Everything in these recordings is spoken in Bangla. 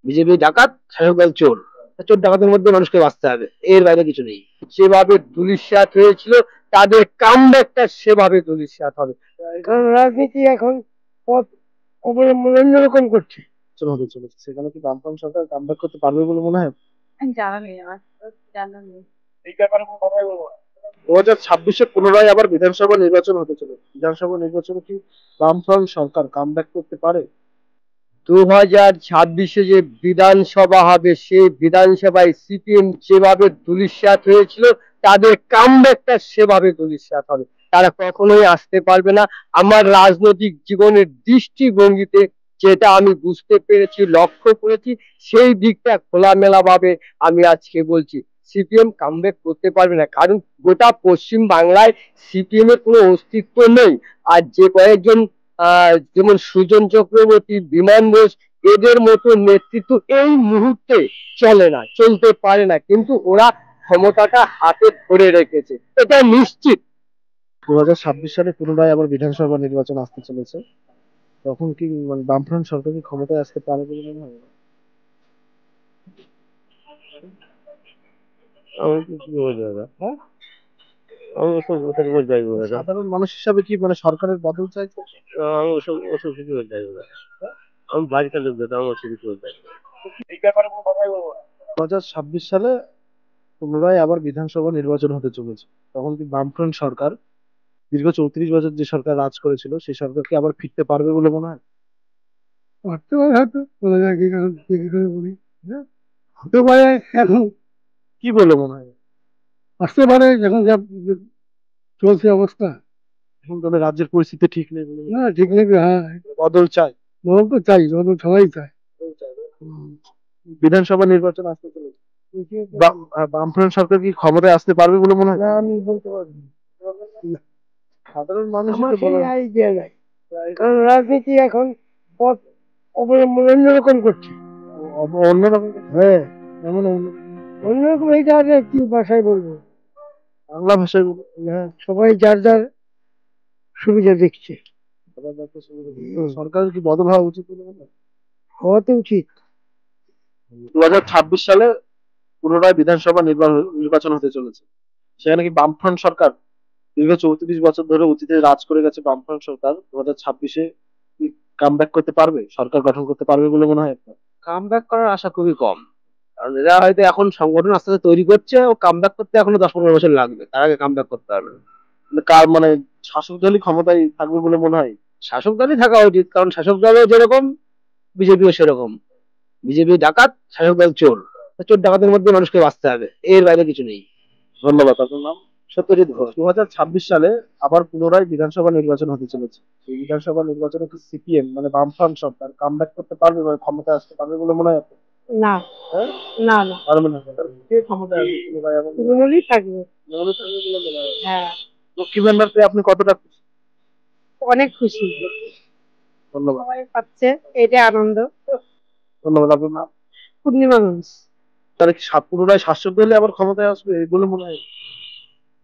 বিজেপি ডাকাত, শাসক দল চোর। চোর ডাকাতের মধ্যে মানুষকে বাঁচতে হবে, এর বাইরে কিছু নেই। সেভাবে ধূলিসাৎ হয়েছিল, তাদের কামব্যাকটা সেভাবে ধূলিসাৎ হবে। কারণ রাজনীতি এখন পথ অবলম্বন অন্যরকম করছে। হতে চলেছে, সেখানে কি বামফ্রন্ট সরকার কামব্যাক করতে পারবে বলে মনে হয়? জানা নেই আমার, জানা নেই। এই ব্যাপারে কোনো কথাই বলবো না। 2026-এ পুনরায় আবার বিধানসভা নির্বাচন হতে চলেছে। বিধানসভা নির্বাচনে কি বামফ্রন্ট সরকার কামব্যাক করতে পারে? 2026-এ যে বিধানসভা হবে, সেই বিধানসভায় সিপিএম যেভাবে ধূলিসাৎ হয়েছিল, তাদের কামব্যাকটা সেভাবে ধূলিসাৎ হবে। তারা কখনোই আসতে পারবে না। আমার রাজনৈতিক জীবনের দৃষ্টিভঙ্গিতে যেটা আমি বুঝতে পেরেছি, লক্ষ্য করেছি, সেই দিকটা খোলামেলা ভাবে আমি আজকে বলছি, সিপিএম কামব্যাক করতে পারবে না। কারণ গোটা পশ্চিম বাংলায় সিপিএম এর কোনো অস্তিত্ব নেই। আর যে কয়েকজন যেমন সুজন চক্রবর্তী, বিমান বোস, এদের মতো নেতৃত্ব এই মুহূর্তে চলে না, চলতে পারে না, কিন্তু ওরা ক্ষমতাটা হাতে ধরে রেখেছে, এটা নিশ্চিত। 2026 সালে পুনরায় আবার বিধানসভা নির্বাচন আসতে চলেছে, তখন কি মানে বামফ্রন্ট সরকার কি ক্ষমতায় আসতে পারে বলে মনে হয়? আমি কি বলবো দাদা, হ্যাঁ, আমি ওসব ওসব বলতে চাইবো দাদা। সাধারণ মানুষ হিসাবে কি মানে সরকারের বদল চাইছে? আমি ওসব ওসব কিছু বলতে চাইবো দাদা। আমি বাড়িতে লোক দাদা, আমি ওসব কিছু বলতে চাইবো না। 2026 সালে পুনরায় আবার বিধানসভা নির্বাচন হতে চলেছে, তখন কি বামফ্রন্ট সরকার দীর্ঘ 34 বছর যে সরকার রাজ করেছিল সেই সরকারকে আবার ফিরতে পারবে বলে মনে হয়? করতে পারে হয়তো, বলে যায় কি করে, কি করে বলি, হ্যাঁ, হতে পারে। এখন কি বলে মনে হয়? আসতে পারে, যখন যা চলছে অবস্থা। এখন তবে রাজ্যের পরিস্থিতি ঠিক নেই বলে না ঠিক নেই, হ্যাঁ, বদল চাই। বদল তো চাই, বদল সবাই চায়। বিধানসভা নির্বাচন আসতে চলেছে, বামফ্রন্ট সরকার কি ক্ষমতায় আসতে পারবে বলে মনে হয়? না, আমি বলতে পারবো না। সাধারণ মানুষ আমার হিসেবে সেই বলা আইডিয়া নাই, কারণ রাজনীতি এখন পথ অবলম্বন অন্যরকম করছে। অন্যরকম। হ্যাঁ, এমন অন্যরকম, এইটা আর কি ভাষায় বলবো। বাংলা ভাষায় হ্যাঁ, সবাই যার যার সুবিধা দেখছে। সরকারের কি বদল হওয়া উচিত বলে মনে হয়? হওয়া তো উচিত। 2026 সালে পুনরায় বিধানসভা নির্বাচন হতে চলেছে, সেখানে কি বামফ্রন্ট সরকার দীর্ঘ 34 বছর ধরে অতীতে রাজ করে গেছে বামফ্রন্ট সরকার 2026-এ কামব্যাক করতে পারবে, সরকার গঠন করতে পারবে বলে মনে হয় আপনার? কামব্যাক করার আশা খুবই কম। কারণ এরা হয়তো এখন সংগঠন আস্তে আস্তে তৈরি করছে, ও কামব্যাক করতে এখনো 10-15 বছর লাগবে, তার আগে কামব্যাক করতে পারবে না। মানে কার মানে শাসক দলই ক্ষমতায় থাকবে বলে মনে হয়? শাসক দলই থাকা উচিত, কারণ শাসক দলও যেরকম, বিজেপিও সেরকম। বিজেপি ডাকাত, শাসক দল চোর। চোর ডাকাতের মধ্যে মানুষকে বাঁচতে হবে, এর বাইরে কিছু নেই। ধন্যবাদ। আপনার নাম? সত্যজিৎ ঘোষ। 2026 সালে আবার পুনরায় বিধানসভা নির্বাচন হতে চলেছে, এই বিধানসভা নির্বাচনে কি সিপিএম মানে বামফ্রন্ট সরকার কামব্যাক করতে পারবে, মানে ক্ষমতায় আসতে পারবে বলে মনে হয় আপনার? না, হ্যাঁ, না, না, পারবে না। কে ক্ষমতায় আসবে পুনরায় এমন তৃণমূলই থাকবে। মনে থাকবে বলে মনে হয়? হ্যাঁ, লক্ষ্মী ভান্ডার পেয়ে আপনি কতটা খুশি? অনেক খুশি। ধন্যবাদ। সবাই পাচ্ছে, এটা আনন্দ। ধন্যবাদ। আপনার নাম? পূর্ণিমা মানুষ। তাহলে কি পুনরায় শাসক দলে আবার ক্ষমতায় আসবে বলে মনে হয়?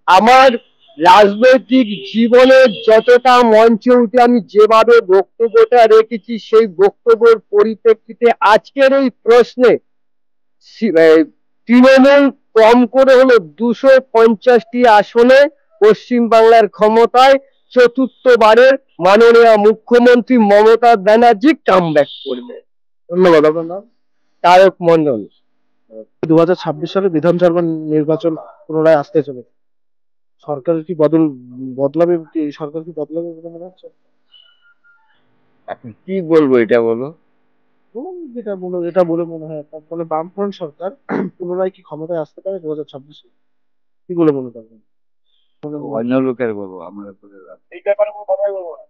আমার রাজনৈতিক জীবনে যতটা মঞ্চে উঠে আমি যেভাবে বক্তব্যটা রেখেছি, সেই বক্তব্যের পরিপ্রেক্ষিতে আজকের এই প্রশ্নে তৃণমূল কম করে হলো 250টি আসনে পশ্চিম বাংলার ক্ষমতায় চতুর্থবারের মাননীয় মুখ্যমন্ত্রী মমতা ব্যানার্জি কামব্যাক করবে। ধন্যবাদ। আপনার নাম? তারক মন্ডল। 2026 সালে বিধানসভা নির্বাচন পুনরায় আসতে চলেছে, সরকারের কি বদলাবে কি, সরকার কি বদলাবে বলে মনে হচ্ছে? এখন কি বলবো, এটা বলো। বলুন, যেটা বলে মনে হয় আপনার, মানে বামফ্রন্ট সরকার পুনরায় কি ক্ষমতায় আসতে পারে 2026-এ? কি বলে মনে করেন? অন্য লোকের বলবো, আমরা এই ব্যাপারে কোনো কথাই বলবো না।